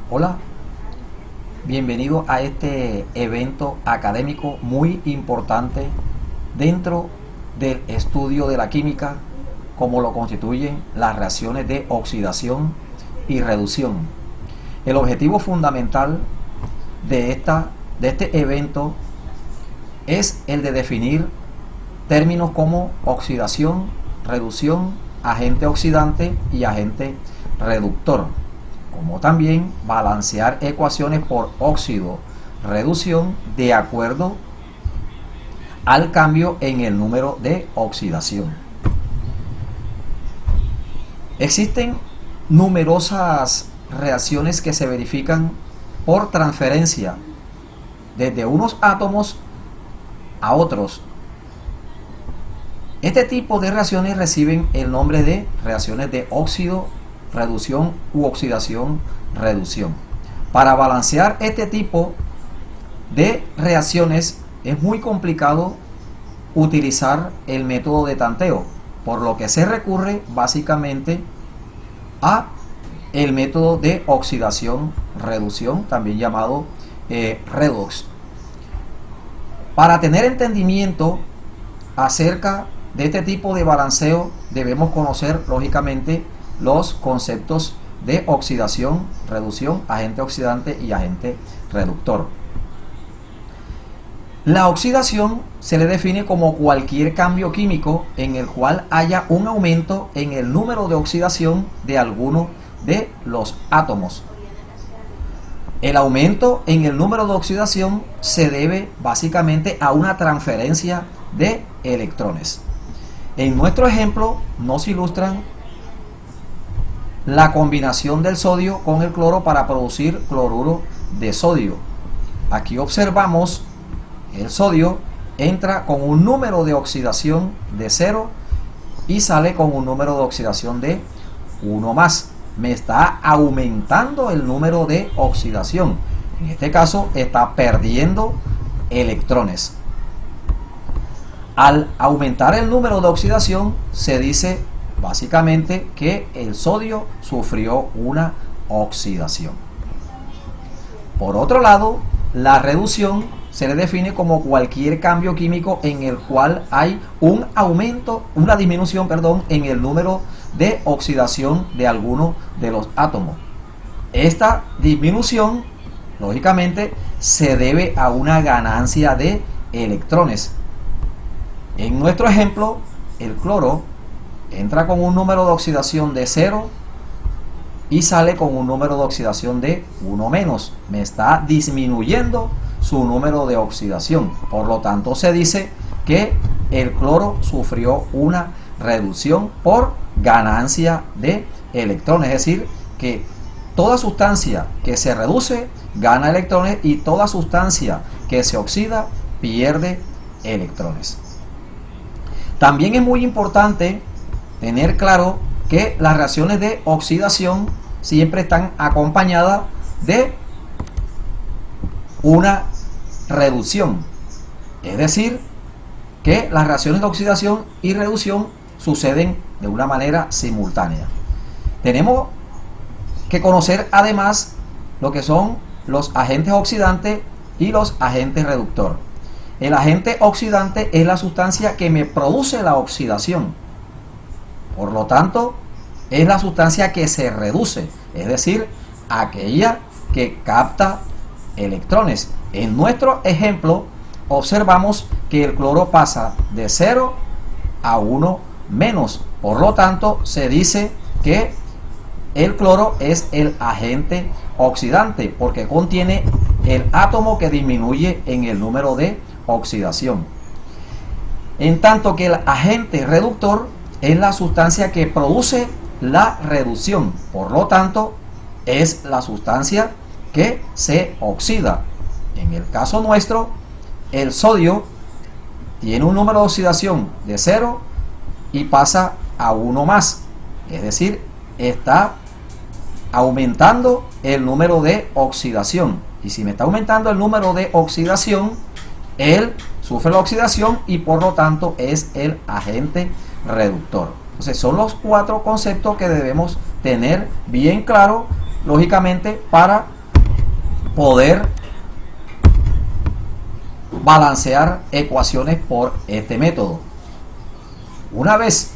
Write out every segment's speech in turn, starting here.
Hola, bienvenido a este evento académico muy importante dentro del estudio de la química, como lo constituyen las reacciones de oxidación y reducción. El objetivo fundamental de este evento es el de definir términos como oxidación, reducción, agente oxidante y agente reductor, como también balancear ecuaciones por óxido, reducción de acuerdo al cambio en el número de oxidación. Existen numerosas reacciones que se verifican por transferencia desde unos átomos a otros. Este tipo de reacciones reciben el nombre de reacciones de óxido, reducción u oxidación, reducción. Para balancear este tipo de reacciones es muy complicado utilizar el método de tanteo, por lo que se recurre básicamente a el método de oxidación, reducción, también llamado redox. Para tener entendimiento acerca de este tipo de balanceo debemos conocer lógicamente los conceptos de oxidación, reducción, agente oxidante y agente reductor. La oxidación se le define como cualquier cambio químico en el cual haya un aumento en el número de oxidación de alguno de los átomos. El aumento en el número de oxidación se debe básicamente a una transferencia de electrones. En nuestro ejemplo nos ilustran la combinación del sodio con el cloro para producir cloruro de sodio. Aquí observamos el sodio entra con un número de oxidación de 0 y sale con un número de oxidación de 1 más. Me está aumentando el número de oxidación. En este caso está perdiendo electrones. Al aumentar el número de oxidación se dice básicamente que el sodio sufrió una oxidación. Por otro lado, la reducción se le define como cualquier cambio químico en el cual hay un aumento, una disminución, en el número de oxidación de alguno de los átomos. Esta disminución, lógicamente, se debe a una ganancia de electrones. En nuestro ejemplo, el cloro entra con un número de oxidación de 0 y sale con un número de oxidación de 1 menos. Me está disminuyendo su número de oxidación. Por lo tanto, se dice que el cloro sufrió una reducción por ganancia de electrones. Es decir, que toda sustancia que se reduce gana electrones y toda sustancia que se oxida pierde electrones. También es muy importante tener claro que las reacciones de oxidación siempre están acompañadas de una reducción. Es decir, que las reacciones de oxidación y reducción suceden de una manera simultánea. Tenemos que conocer además lo que son los agentes oxidantes y los agentes reductor. El agente oxidante es la sustancia que me produce la oxidación. Por lo tanto, es la sustancia que se reduce, es decir, aquella que capta electrones. En nuestro ejemplo, observamos que el cloro pasa de 0 a 1 menos. Por lo tanto, se dice que el cloro es el agente oxidante porque contiene el átomo que disminuye en el número de oxidación. En tanto que el agente reductor es la sustancia que produce la reducción. Por lo tanto, es la sustancia que se oxida. En el caso nuestro, el sodio tiene un número de oxidación de 0 y pasa a 1 más. Es decir, está aumentando el número de oxidación. Y si me está aumentando el número de oxidación, él sufre la oxidación y por lo tanto es el agente reductor. Entonces son los 4 conceptos que debemos tener bien claro, lógicamente, para poder balancear ecuaciones por este método. Una vez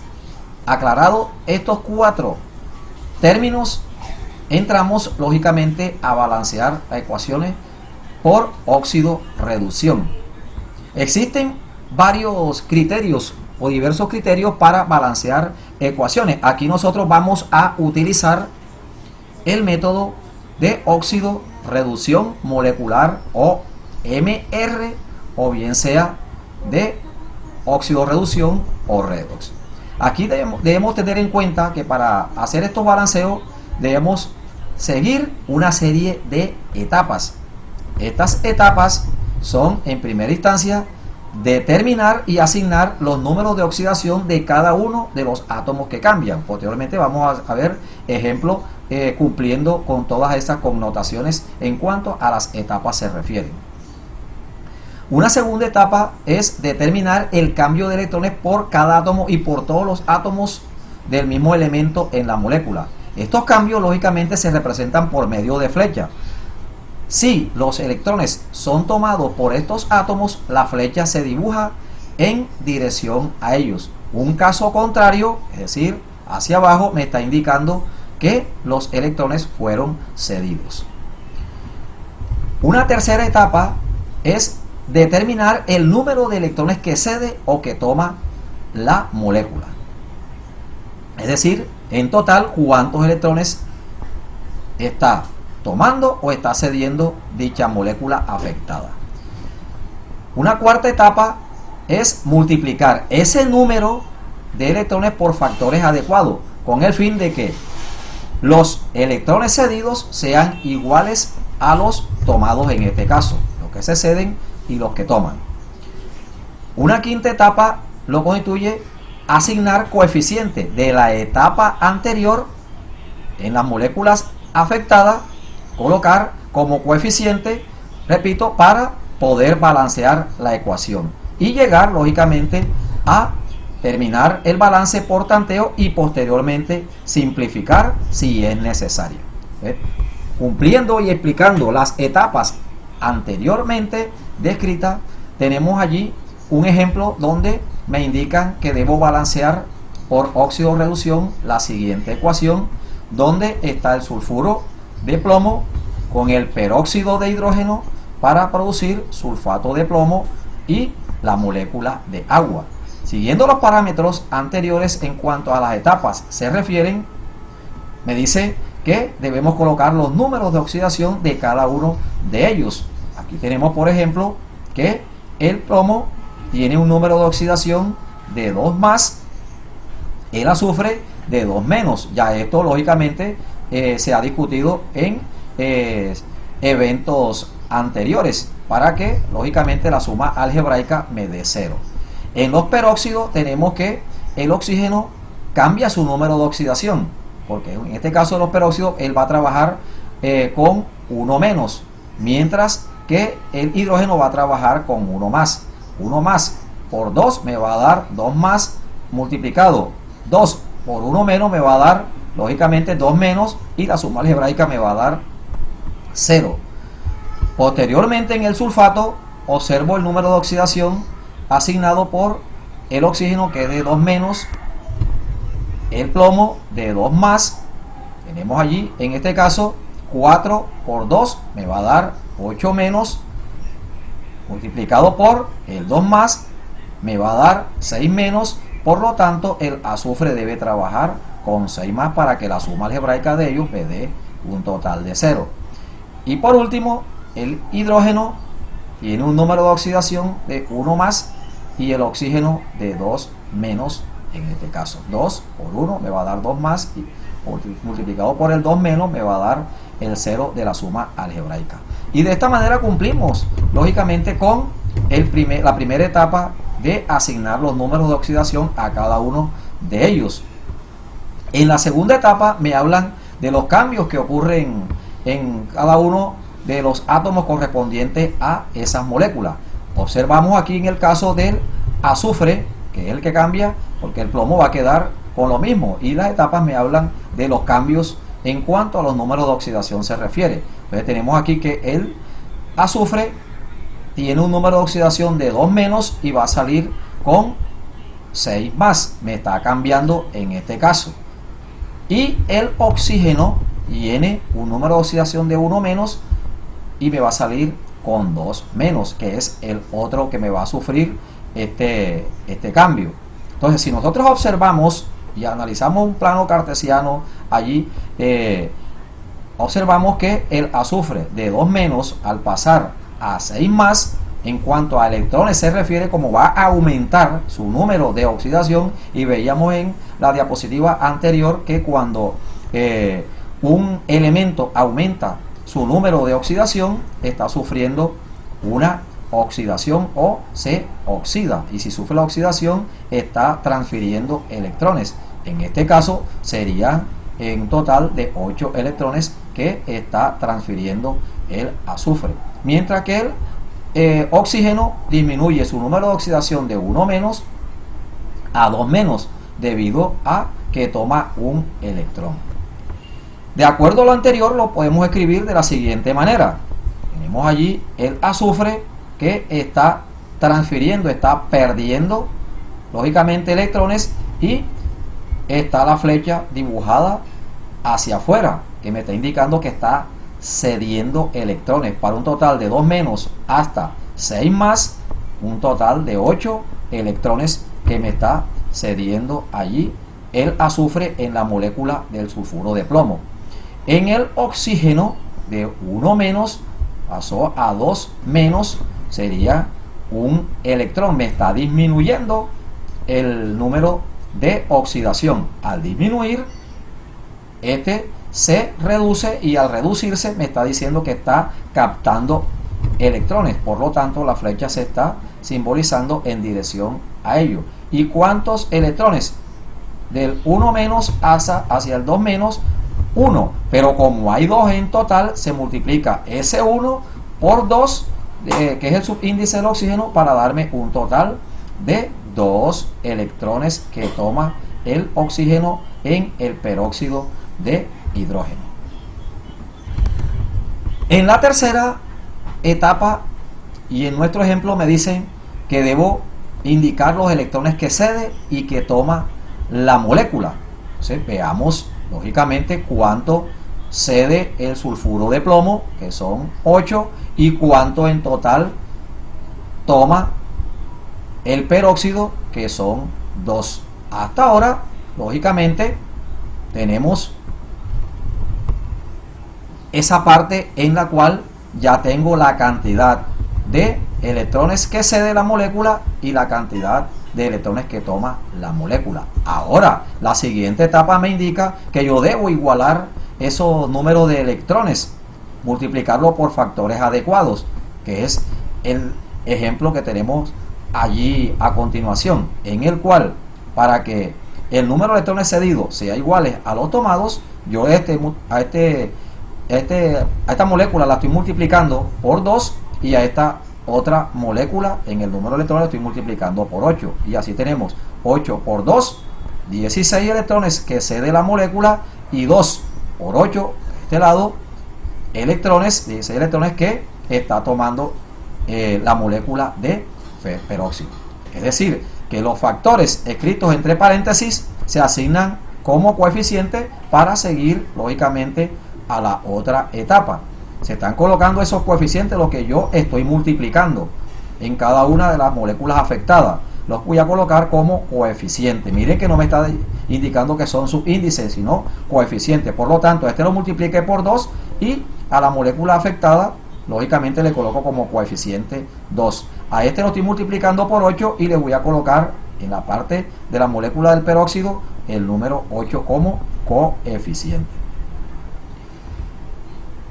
aclarado estos cuatro términos, entramos lógicamente a balancear ecuaciones por óxido-reducción. Existen varios criterios o diversos criterios para balancear ecuaciones. Aquí nosotros vamos a utilizar el método de óxido-reducción molecular, o MR, o bien sea de óxido-reducción o redox. Aquí debemos tener en cuenta que para hacer estos balanceos debemos seguir una serie de etapas. Estas etapas son, en primera instancia, determinar y asignar los números de oxidación de cada uno de los átomos que cambian. Posteriormente vamos a ver ejemplos cumpliendo con todas estas connotaciones en cuanto a las etapas se refieren. Una segunda etapa es determinar el cambio de electrones por cada átomo y por todos los átomos del mismo elemento en la molécula. Estos cambios lógicamente se representan por medio de flecha. Si los electrones son tomados por estos átomos, la flecha se dibuja en dirección a ellos. Un caso contrario, es decir, hacia abajo, me está indicando que los electrones fueron cedidos. Una tercera etapa es determinar el número de electrones que cede o que toma la molécula. Es decir, en total, cuántos electrones está tomando o está cediendo dicha molécula afectada. Una cuarta etapa es multiplicar ese número de electrones por factores adecuados, con el fin de que los electrones cedidos sean iguales a los tomados en este caso, los que se ceden y los que toman. Una quinta etapa lo constituye asignar coeficiente de la etapa anterior en las moléculas afectadas, colocar como coeficiente, repito, para poder balancear la ecuación y llegar lógicamente a terminar el balance por tanteo y posteriormente simplificar si es necesario. Cumpliendo y explicando las etapas anteriormente descritas, tenemos allí un ejemplo donde me indican que debo balancear por óxido-reducción la siguiente ecuación, donde está el sulfuro de plomo con el peróxido de hidrógeno para producir sulfato de plomo y la molécula de agua. Siguiendo los parámetros anteriores en cuanto a las etapas se refieren, me dice que debemos colocar los números de oxidación de cada uno de ellos. Aquí tenemos, por ejemplo, que el plomo tiene un número de oxidación de 2 más, el azufre de 2 menos. Ya esto lógicamente se ha discutido en eventos anteriores para que lógicamente la suma algebraica me dé 0. En los peróxidos tenemos que el oxígeno cambia su número de oxidación, porque en este caso de los peróxidos él va a trabajar con 1 menos, mientras que el hidrógeno va a trabajar con 1 más. 1 más por 2 me va a dar 2 más multiplicado 2 por 1 menos me va a dar lógicamente 2 menos y la suma algebraica me va a dar 0. Posteriormente en el sulfato observo el número de oxidación asignado por el oxígeno, que es de 2 menos, el plomo de 2 más. Tenemos allí en este caso 4 por 2 me va a dar 8 menos, multiplicado por el 2 más me va a dar 6 menos. Por lo tanto el azufre debe trabajar con 6 más para que la suma algebraica de ellos me dé un total de 0. Y por último el hidrógeno tiene un número de oxidación de 1 más y el oxígeno de 2 menos. En este caso 2 por 1 me va a dar 2 más y multiplicado por el 2 menos me va a dar el 0 de la suma algebraica. Y de esta manera cumplimos lógicamente con la primera etapa de asignar los números de oxidación a cada uno de ellos. En la segunda etapa me hablan de los cambios que ocurren en cada uno de los átomos correspondientes a esas moléculas. Observamos aquí en el caso del azufre, que es el que cambia, porque el plomo va a quedar con lo mismo, y las etapas me hablan de los cambios en cuanto a los números de oxidación se refiere. Entonces tenemos aquí que el azufre tiene un número de oxidación de 2 menos y va a salir con 6 más. Me está cambiando en este caso. Y el oxígeno tiene un número de oxidación de 1 menos y me va a salir con 2 menos, que es el otro que me va a sufrir este cambio. Entonces, si nosotros observamos y analizamos un plano cartesiano allí, observamos que el azufre de 2 menos al pasar a 6 más, en cuanto a electrones se refiere, como va a aumentar su número de oxidación, y veíamos en la diapositiva anterior que cuando un elemento aumenta su número de oxidación, está sufriendo una oxidación o se oxida, y si sufre la oxidación está transfiriendo electrones. En este caso sería en total de 8 electrones que está transfiriendo el azufre, mientras que el oxígeno disminuye su número de oxidación de 1 menos a 2 menos debido a que toma un electrón. De acuerdo a lo anterior, lo podemos escribir de la siguiente manera. Tenemos allí el azufre que está transfiriendo, está perdiendo lógicamente electrones, y está la flecha dibujada hacia afuera que me está indicando que está cediendo electrones para un total de 2 menos hasta 6 más, un total de 8 electrones que me está cediendo allí el azufre en la molécula del sulfuro de plomo. En el oxígeno de 1 menos pasó a 2 menos, sería un electrón, me está disminuyendo el número de oxidación. Al disminuir, este se reduce, y al reducirse me está diciendo que está captando electrones, por lo tanto la flecha se está simbolizando en dirección a ello. ¿Y cuántos electrones? Del 1 menos hacia el 2 menos, 1, pero como hay 2 en total, se multiplica ese 1 por 2, que es el subíndice del oxígeno, para darme un total de 2 electrones que toma el oxígeno en el peróxido de hidrógeno. En la tercera etapa, y en nuestro ejemplo me dicen que debo indicar los electrones que cede y que toma la molécula. Entonces veamos lógicamente cuánto cede el sulfuro de plomo, que son 8, y cuánto en total toma el peróxido, que son 2. Hasta ahora lógicamente tenemos esa parte en la cual ya tengo la cantidad de electrones que cede la molécula y la cantidad de electrones que toma la molécula. Ahora la siguiente etapa me indica que yo debo igualar esos números de electrones, multiplicarlo por factores adecuados, que es el ejemplo que tenemos allí a continuación, en el cual, para que el número de electrones cedidos sea igual a los tomados, yo a esta molécula la estoy multiplicando por 2, y a esta otra molécula en el número de electrones la estoy multiplicando por 8, y así tenemos 8 por 2, 16 electrones que cede la molécula, y 2 por 8 de este lado, electrones, 16 electrones que está tomando la molécula de peróxido. Es decir, que los factores escritos entre paréntesis se asignan como coeficiente para seguir lógicamente a la otra etapa. Se están colocando esos coeficientes, lo que yo estoy multiplicando en cada una de las moléculas afectadas. Los voy a colocar como coeficiente. Miren que no me está indicando que son subíndices, sino coeficientes. Por lo tanto, este lo multipliqué por 2, y a la molécula afectada lógicamente le coloco como coeficiente 2. A este lo estoy multiplicando por 8, y le voy a colocar en la parte de la molécula del peróxido el número 8 como coeficiente.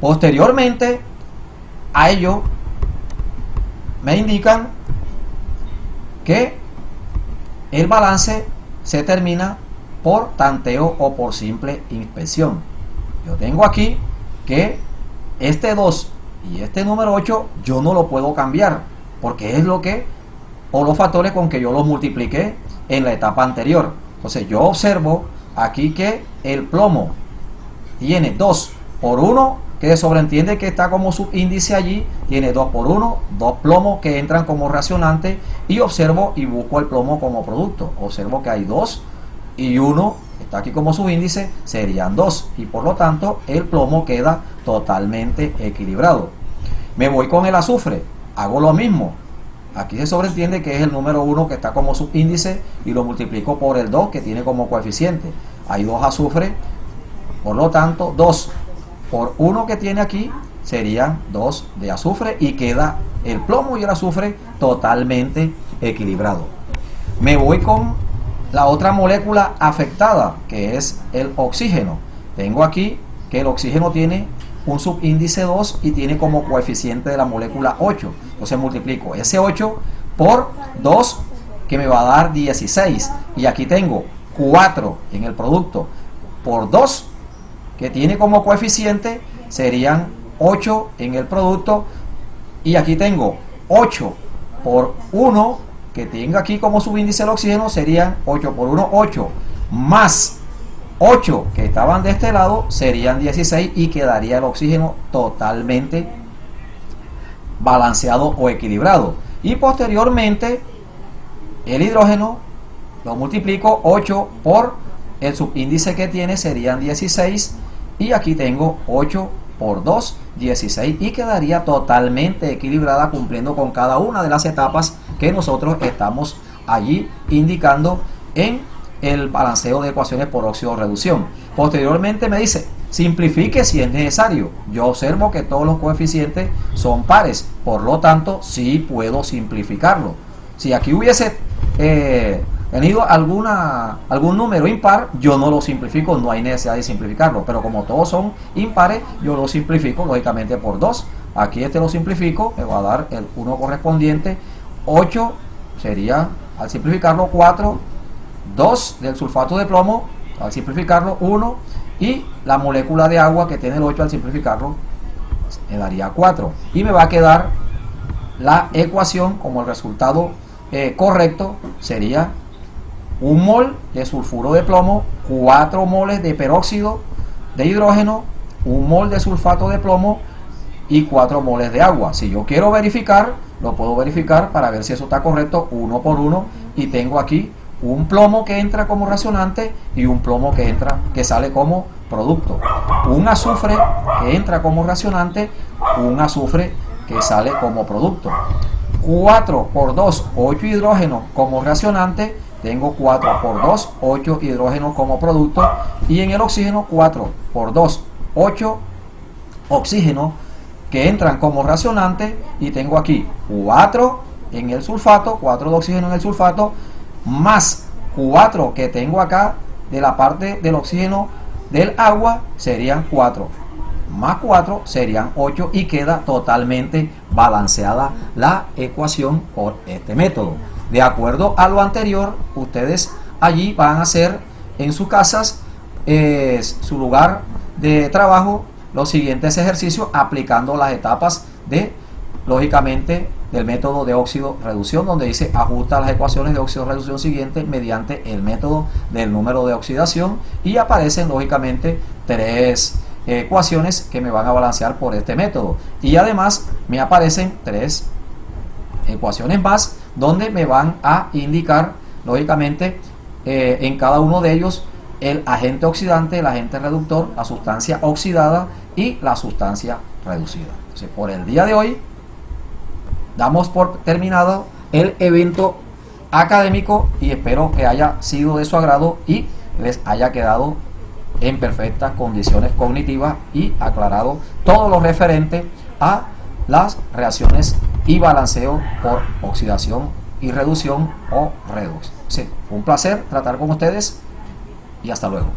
Posteriormente a ello me indican que el balance se termina por tanteo o por simple inspección. Yo tengo aquí que este 2 y este número 8 yo no lo puedo cambiar, porque es lo que, o los factores con que yo los multipliqué en la etapa anterior. Entonces yo observo aquí que el plomo tiene 2 por 1, que sobreentiende que está como subíndice allí, tiene 2 por 1, 2 plomos que entran como reaccionante, y observo y busco el plomo como producto. Observo que hay 2 y 1, está aquí como subíndice, serían 2, y por lo tanto el plomo queda totalmente equilibrado. Me voy con el azufre, hago lo mismo. Aquí se sobreentiende que es el número 1 que está como subíndice y lo multiplico por el 2 que tiene como coeficiente. Hay 2 azufre, por lo tanto 2 por 1 que tiene aquí serían 2 de azufre, y queda el plomo y el azufre totalmente equilibrado. Me voy con la otra molécula afectada, que es el oxígeno. Tengo aquí que el oxígeno tiene un subíndice 2 y tiene como coeficiente de la molécula 8. Entonces multiplico ese 8 por 2 que me va a dar 16. Y aquí tengo 4 en el producto por 2 que tiene como coeficiente, serían 8 en el producto. Y aquí tengo 8 por 1 que tenga aquí como subíndice el oxígeno, serían 8 por 1, 8, más 8 que estaban de este lado serían 16, y quedaría el oxígeno totalmente balanceado o equilibrado. Y posteriormente el hidrógeno lo multiplico, 8 por el subíndice que tiene serían 16, y aquí tengo 8 por 2, 16, y quedaría totalmente equilibrada, cumpliendo con cada una de las etapas que nosotros estamos allí indicando en el balanceo de ecuaciones por óxido-reducción. Posteriormente me dice, simplifique si es necesario. Yo observo que todos los coeficientes son pares, por lo tanto sí puedo simplificarlo. Si aquí hubiese tenido algún número impar, yo no lo simplifico, no hay necesidad de simplificarlo, pero como todos son impares, yo lo simplifico lógicamente por 2. Aquí lo simplifico, me va a dar el 1 correspondiente, 8 sería, al simplificarlo, 4, 2 del sulfato de plomo, al simplificarlo 1, y la molécula de agua que tiene el 8, al simplificarlo me daría 4, y me va a quedar la ecuación como el resultado correcto. Sería 1 mol de sulfuro de plomo, 4 moles de peróxido de hidrógeno, 1 mol de sulfato de plomo y 4 moles de agua. Si yo quiero verificar, lo puedo verificar para ver si eso está correcto, 1 por 1, y tengo aquí un plomo que entra como reaccionante y un plomo que sale como producto, un azufre que entra como reaccionante, un azufre que sale como producto. 4 por 2, 8 hidrógeno como reaccionante, tengo 4 por 2, 8 hidrógeno como producto, y en el oxígeno 4 por 2, 8 oxígeno que entran como reaccionante, y tengo aquí 4 en el sulfato, 4 de oxígeno en el sulfato, más 4 que tengo acá de la parte del oxígeno del agua, serían 4, más 4 serían 8, y queda totalmente balanceada la ecuación por este método. De acuerdo a lo anterior, ustedes allí van a hacer en sus casas, su lugar de trabajo, los siguientes ejercicios, aplicando las etapas de, lógicamente, del método de óxido-reducción, donde dice ajusta las ecuaciones de óxido-reducción siguientes mediante el método del número de oxidación, y aparecen lógicamente 3 ecuaciones que me van a balancear por este método, y además me aparecen 3 ecuaciones más donde me van a indicar lógicamente en cada uno de ellos el agente oxidante, el agente reductor, la sustancia oxidada y la sustancia reducida. Entonces, por el día de hoy damos por terminado el evento académico, y espero que haya sido de su agrado y les haya quedado en perfectas condiciones cognitivas y aclarado todo lo referente a las reacciones y balanceo por oxidación y reducción o redox. Sí, fue un placer tratar con ustedes, y hasta luego.